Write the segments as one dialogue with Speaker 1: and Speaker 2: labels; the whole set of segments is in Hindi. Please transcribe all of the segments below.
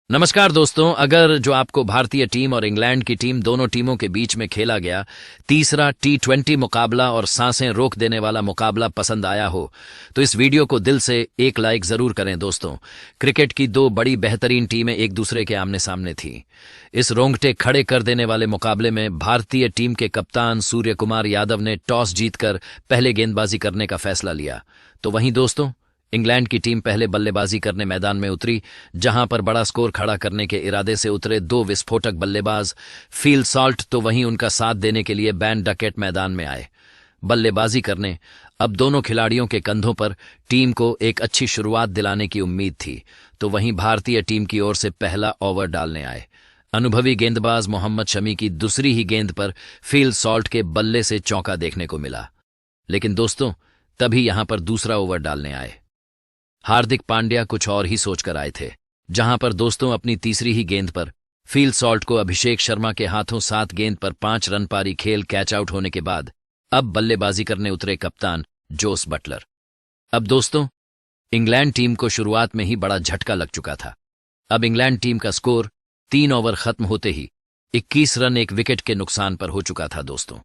Speaker 1: नमस्कार दोस्तों। अगर जो आपको भारतीय टीम और इंग्लैंड की टीम दोनों टीमों के बीच में खेला गया तीसरा T20 मुकाबला और सांसें रोक देने वाला मुकाबला पसंद आया हो तो इस वीडियो को दिल से एक लाइक जरूर करें। दोस्तों, क्रिकेट की दो बड़ी बेहतरीन टीमें एक दूसरे के आमने सामने थीं। इस रोंगटे खड़े कर देने वाले मुकाबले में भारतीय टीम के कप्तान सूर्य कुमार यादव ने टॉस जीतकर पहले गेंदबाजी करने का फैसला लिया। तो वहीं दोस्तों, इंग्लैंड की टीम पहले बल्लेबाजी करने मैदान में उतरी, जहां पर बड़ा स्कोर खड़ा करने के इरादे से उतरे दो विस्फोटक बल्लेबाज फील सॉल्ट तो वहीं उनका साथ देने के लिए बैन डकेट मैदान में आए बल्लेबाजी करने। अब दोनों खिलाड़ियों के कंधों पर टीम को एक अच्छी शुरुआत दिलाने की उम्मीद थी। तो वहीं भारतीय टीम की ओर से पहला ओवर डालने आए अनुभवी गेंदबाज मोहम्मद शमी की दूसरी ही गेंद पर फील सॉल्ट के बल्ले से चौका देखने को मिला। लेकिन दोस्तों, तभी यहां पर दूसरा ओवर डालने आए हार्दिक पांड्या कुछ और ही सोचकर आए थे, जहां पर दोस्तों अपनी तीसरी ही गेंद पर फील सॉल्ट को अभिषेक शर्मा के हाथों 7 गेंद पर 5 रन पारी खेल कैच आउट होने के बाद अब बल्लेबाजी करने उतरे कप्तान जोस बटलर। अब दोस्तों, इंग्लैंड टीम को शुरुआत में ही बड़ा झटका लग चुका था। अब इंग्लैंड टीम का स्कोर 3 ओवर खत्म होते ही 21 रन 1 विकेट के नुकसान पर हो चुका था। दोस्तों,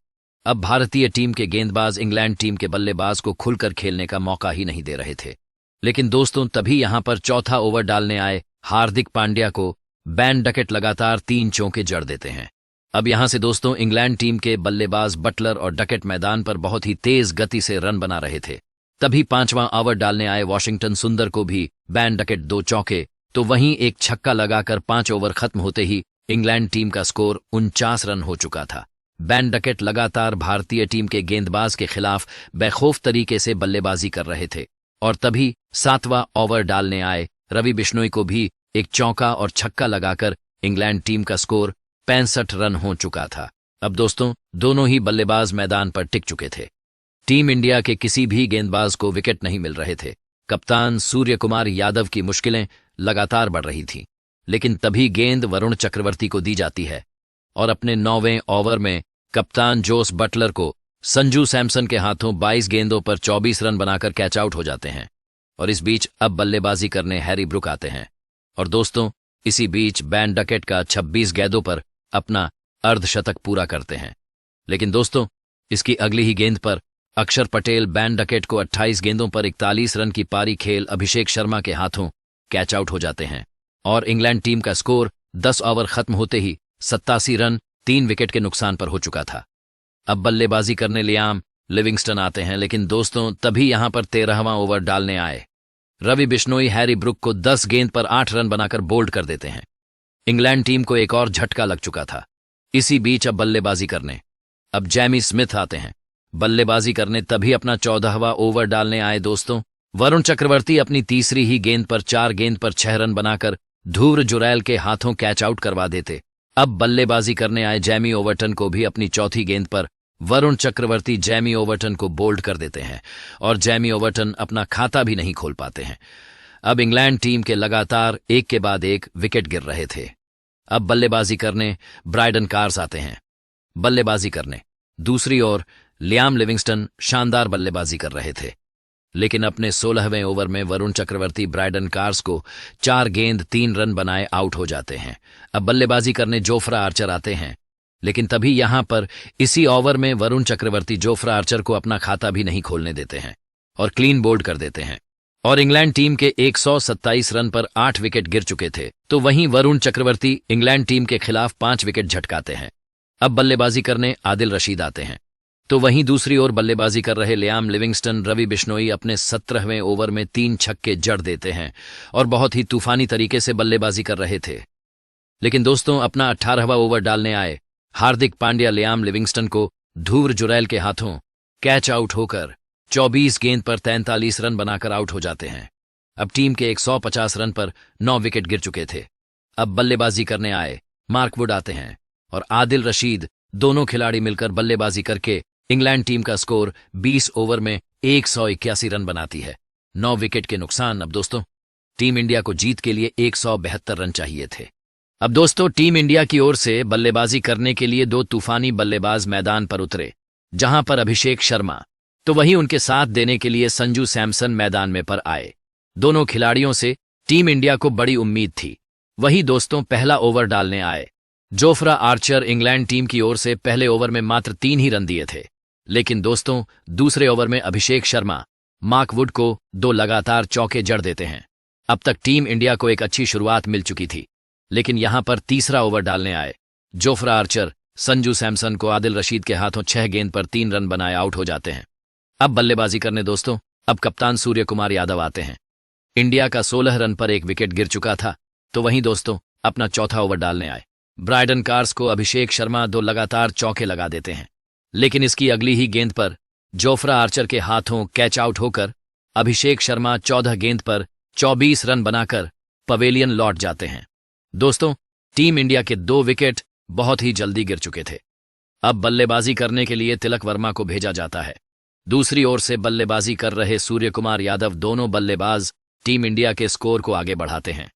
Speaker 1: अब भारतीय टीम के गेंदबाज इंग्लैंड टीम के बल्लेबाज को खुलकर खेलने का मौका ही नहीं दे रहे थे। लेकिन दोस्तों, तभी यहां पर चौथा ओवर डालने आए हार्दिक पांड्या को बैन डकेट लगातार 3 चौके जड़ देते हैं। अब यहां से दोस्तों इंग्लैंड टीम के बल्लेबाज बटलर और डकेट मैदान पर बहुत ही तेज गति से रन बना रहे थे। तभी 5वां ओवर डालने आए वॉशिंगटन सुंदर को भी बैन डकेट 2 चौके तो वहीं एक छक्का लगाकर 5 ओवर खत्म होते ही इंग्लैंड टीम का स्कोर 49 रन हो चुका था। बैन डकेट लगातार भारतीय टीम के गेंदबाज के खिलाफ बेखौफ तरीके से बल्लेबाजी कर रहे थे और तभी 7वां ओवर डालने आए रवि बिश्नोई को भी एक चौका और छक्का लगाकर इंग्लैंड टीम का स्कोर 65 रन हो चुका था। अब दोस्तों, दोनों ही बल्लेबाज मैदान पर टिक चुके थे। टीम इंडिया के किसी भी गेंदबाज को विकेट नहीं मिल रहे थे। कप्तान सूर्य कुमार यादव की मुश्किलें लगातार बढ़ रही थीं। लेकिन तभी गेंद वरुण चक्रवर्ती को दी जाती है और अपने 9वें ओवर में कप्तान जोस बटलर को संजू सैमसन के हाथों 22 गेंदों पर 24 रन बनाकर कैच आउट हो जाते हैं। और इस बीच अब बल्लेबाजी करने हैरी ब्रुक आते हैं और दोस्तों इसी बीच बैन डकेट का 26 गेंदों पर अपना अर्धशतक पूरा करते हैं। लेकिन दोस्तों, इसकी अगली ही गेंद पर अक्षर पटेल बैन डकेट को 28 गेंदों पर 41 रन की पारी खेल अभिषेक शर्मा के हाथों कैच आउट हो जाते हैं और इंग्लैंड टीम का स्कोर 10 ओवर खत्म होते ही 87 रन 3 विकेट के नुकसान पर हो चुका था। अब बल्लेबाजी करने लियाम लिविंगस्टन आते हैं। लेकिन दोस्तों, तभी यहां पर 13वां ओवर डालने आए रवि बिश्नोई हैरी ब्रुक को 10 गेंद पर 8 रन बनाकर बोल्ड कर देते हैं। इंग्लैंड टीम को एक और झटका लग चुका था। इसी बीच अब बल्लेबाजी करने अब जैमी स्मिथ आते हैं बल्लेबाजी करने। तभी अपना 14वां ओवर डालने आए दोस्तों वरुण चक्रवर्ती अपनी तीसरी ही गेंद पर 4 गेंद पर 6 रन बनाकर ध्रुव जुरैल के हाथों कैच आउट करवा देते। अब बल्लेबाजी करने आए जैमी ओवर्टन को भी अपनी चौथी गेंद पर वरुण चक्रवर्ती जैमी ओवर्टन को बोल्ड कर देते हैं और जैमी ओवर्टन अपना खाता भी नहीं खोल पाते हैं। अब इंग्लैंड टीम के लगातार एक के बाद एक विकेट गिर रहे थे। अब बल्लेबाजी करने ब्राइडन कार्स आते हैं बल्लेबाजी करने। दूसरी ओर लियाम लिविंगस्टन शानदार बल्लेबाजी कर रहे थे। लेकिन अपने 16वें ओवर में वरुण चक्रवर्ती ब्राइडन कार्स को 4 गेंद 3 रन बनाए आउट हो जाते हैं। अब बल्लेबाजी करने जोफ्रा आर्चर आते हैं। लेकिन तभी यहां पर इसी ओवर में वरुण चक्रवर्ती जोफ्रा आर्चर को अपना खाता भी नहीं खोलने देते हैं और क्लीन बोल्ड कर देते हैं और इंग्लैंड टीम के 127 रन पर 8 विकेट गिर चुके थे। तो वहीं वरुण चक्रवर्ती इंग्लैंड टीम के खिलाफ 5 विकेट झटकाते हैं। अब बल्लेबाजी करने आदिल रशीद आते हैं। तो वहीं दूसरी ओर बल्लेबाजी कर रहे लियाम लिविंगस्टन रवि बिश्नोई अपने 17वें ओवर में 3 छक्के जड़ देते हैं और बहुत ही तूफानी तरीके से बल्लेबाजी कर रहे थे। लेकिन दोस्तों, अपना 18वां ओवर डालने आए हार्दिक पांड्या लियाम लिविंगस्टन को ध्रुव जुरैल के हाथों कैच आउट होकर 24 गेंद पर 43 रन बनाकर आउट हो जाते हैं। अब टीम के 150 रन पर 9 विकेट गिर चुके थे। अब बल्लेबाजी करने आए मार्क वुड आते हैं और आदिल रशीद दोनों खिलाड़ी मिलकर बल्लेबाजी करके इंग्लैंड टीम का स्कोर 20 ओवर में 181 रन बनाती है। 9 विकेट के नुकसान। अब दोस्तों, टीम इंडिया को जीत के लिए 172 रन चाहिए थे। अब दोस्तों, टीम इंडिया की ओर से बल्लेबाजी करने के लिए 2 तूफानी बल्लेबाज मैदान पर उतरे, जहां पर अभिषेक शर्मा तो वहीं उनके साथ देने के लिए संजू सैमसन मैदान में पर आए। दोनों खिलाड़ियों से टीम इंडिया को बड़ी उम्मीद थी। वही दोस्तों पहला ओवर डालने आए जोफ्रा आर्चर। इंग्लैंड टीम की ओर से पहले ओवर में मात्र 3 ही रन दिए थे, लेकिन दोस्तों दूसरे ओवर में अभिषेक शर्मा मार्क वुड को 2 लगातार चौके जड़ देते हैं। अब तक टीम इंडिया को एक अच्छी शुरुआत मिल चुकी थी, लेकिन यहां पर तीसरा ओवर डालने आए जोफ्रा आर्चर संजू सैमसन को आदिल रशीद के हाथों 6 गेंद पर 3 रन बनाए आउट हो जाते हैं। अब बल्लेबाजी करने दोस्तों अब कप्तान सूर्य कुमार यादव आते हैं। इंडिया का 16 रन पर एक विकेट गिर चुका था, तो वहीं दोस्तों अपना चौथा ओवर डालने आए ब्रायडन कार्स को अभिषेक शर्मा 2 लगातार चौके लगा देते हैं, लेकिन इसकी अगली ही गेंद पर जोफ्रा आर्चर के हाथों कैच आउट होकर अभिषेक शर्मा 14 गेंद पर 24 रन बनाकर पवेलियन लौट जाते हैं। दोस्तों टीम इंडिया के 2 विकेट बहुत ही जल्दी गिर चुके थे। अब बल्लेबाजी करने के लिए तिलक वर्मा को भेजा जाता है। दूसरी ओर से बल्लेबाजी कर रहे सूर्य कुमार यादव दोनों बल्लेबाज टीम इंडिया के स्कोर को आगे बढ़ाते हैं।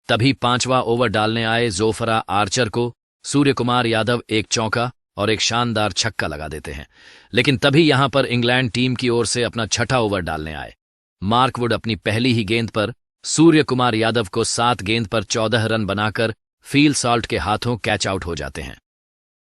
Speaker 1: तभी 5वां ओवर डालने आए जोफ्रा आर्चर को सूर्य कुमार यादव एक चौका और एक शानदार छक्का लगा देते हैं, लेकिन तभी यहां पर इंग्लैंड टीम की ओर से अपना छठा ओवर डालने आए मार्क वुड अपनी पहली ही गेंद पर सूर्य कुमार यादव को 7 गेंद पर 14 रन बनाकर फील सॉल्ट के हाथों कैच आउट हो जाते हैं।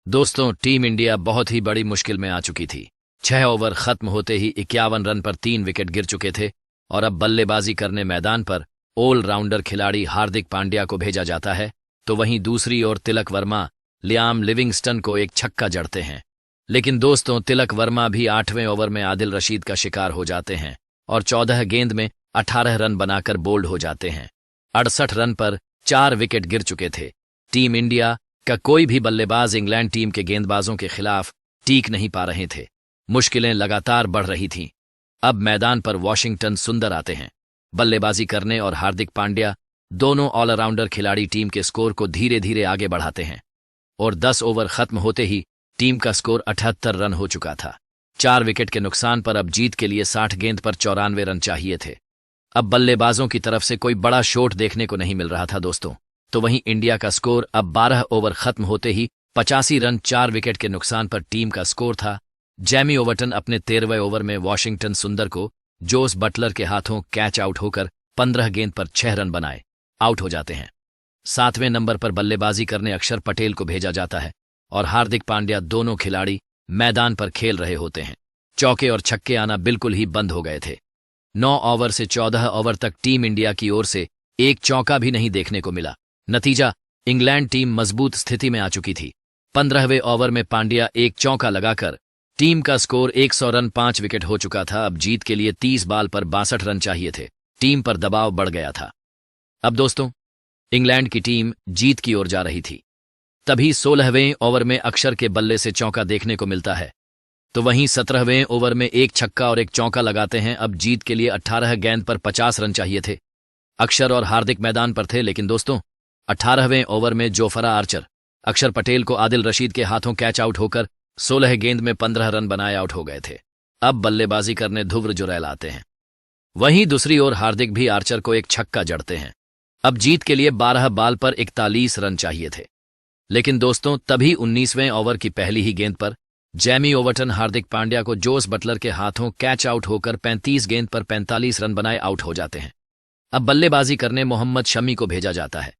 Speaker 1: दोस्तों टीम इंडिया बहुत ही बड़ी मुश्किल में आ चुकी थी। 6 ओवर खत्म होते ही 51 रन पर 3 विकेट गिर चुके थे और अब बल्लेबाजी करने मैदान पर ऑलराउंडर खिलाड़ी हार्दिक पांड्या को भेजा जाता है, तो वहीं दूसरी ओर तिलक वर्मा लियाम लिविंगस्टन को एक छक्का जड़ते हैं। लेकिन दोस्तों तिलक वर्मा भी 8वें ओवर में आदिल रशीद का शिकार हो जाते हैं और 14 गेंद में 18 रन बनाकर बोल्ड हो जाते हैं। 68 रन पर 4 विकेट गिर चुके थे। टीम इंडिया का कोई भी बल्लेबाज इंग्लैंड टीम के गेंदबाजों के खिलाफ टीक नहीं पा रहे थे। मुश्किलें लगातार बढ़ रही थीं। अब मैदान पर वॉशिंगटन सुंदर आते हैं बल्लेबाजी करने और हार्दिक पांड्या दोनों ऑलराउंडर खिलाड़ी टीम के स्कोर को धीरे धीरे आगे बढ़ाते हैं और 10 ओवर खत्म होते ही टीम का स्कोर 78 रन हो चुका था। 4 विकेट के नुकसान पर अब जीत के लिए 60 गेंद पर 94 रन चाहिए थे। अब बल्लेबाजों की तरफ से कोई बड़ा शॉट देखने को नहीं मिल रहा था दोस्तों, तो वहीं इंडिया का स्कोर अब 12 ओवर खत्म होते ही 85 रन 4 विकेट के नुकसान पर टीम का स्कोर था। जैमी ओवर्टन अपने 13वें ओवर में वॉशिंगटन सुंदर को जोस बटलर के हाथों कैच आउट होकर 15 गेंद पर 6 रन बनाए आउट हो जाते हैं। 7वें नंबर पर बल्लेबाजी करने अक्षर पटेल को भेजा जाता है और हार्दिक पांड्या दोनों खिलाड़ी मैदान पर खेल रहे होते हैं। चौके और छक्के आना बिल्कुल ही बंद हो गए थे। 9 ओवर से 14 ओवर तक टीम इंडिया की ओर से एक चौका भी नहीं देखने को मिला। नतीजा इंग्लैंड टीम मजबूत स्थिति में आ चुकी थी। 15वें ओवर में पांड्या एक चौका लगाकर टीम का स्कोर 100 रन 5 विकेट हो चुका था। अब जीत के लिए 30 बाल पर 62 रन चाहिए थे। टीम पर दबाव बढ़ गया था। अब दोस्तों इंग्लैंड की टीम जीत की ओर जा रही थी। तभी 16वें ओवर में अक्षर के बल्ले से चौका देखने को मिलता है, तो वहीं 17वें ओवर में एक छक्का और एक चौका लगाते हैं। अब जीत के लिए 18 गेंद पर 50 रन चाहिए थे। अक्षर और हार्दिक मैदान पर थे, लेकिन दोस्तों 18वें ओवर में जोफ्रा आर्चर अक्षर पटेल को आदिल रशीद के हाथों कैच आउट होकर 16 गेंद में 15 रन बनाए आउट हो गए थे। अब बल्लेबाजी करने ध्रुव जुरैल आते हैं। वहीं दूसरी ओर हार्दिक भी आर्चर को एक छक्का जड़ते हैं। अब जीत के लिए 12 बाल पर 41 रन चाहिए थे, लेकिन दोस्तों तभी 19वें ओवर की पहली ही गेंद पर जैमी ओवर्टन हार्दिक पांड्या को जोस बटलर के हाथों कैच आउट होकर 35 गेंद पर 45 रन बनाए आउट हो जाते हैं। अब बल्लेबाजी करने मोहम्मद शमी को भेजा जाता है।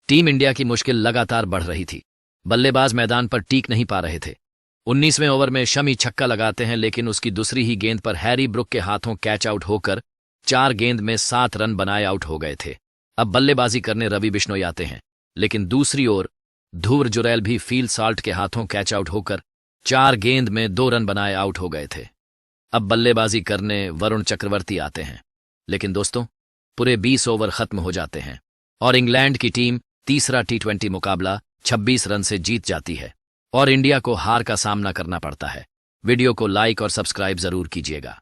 Speaker 1: टीम इंडिया की मुश्किल लगातार बढ़ रही थी। बल्लेबाज मैदान पर टीक नहीं पा रहे थे। 19वें ओवर में शमी छक्का लगाते हैं, लेकिन उसकी दूसरी ही गेंद पर हैरी ब्रुक के हाथों कैच आउट होकर 4 गेंद में 7 रन बनाए आउट हो गए थे। अब बल्लेबाजी करने रवि बिश्नोई आते हैं, लेकिन दूसरी ओर ध्रुव जुरैल भी फील सॉल्ट के हाथों कैच आउट होकर 4 गेंद में 2 रन बनाए आउट हो गए थे। अब बल्लेबाजी करने वरुण चक्रवर्ती आते हैं, लेकिन दोस्तों पूरे 20 ओवर खत्म हो जाते हैं और इंग्लैंड की टीम तीसरा T20 मुकाबला 26 रन से जीत जाती है और इंडिया को हार का सामना करना पड़ता है। वीडियो को लाइक और सब्सक्राइब जरूर कीजिएगा।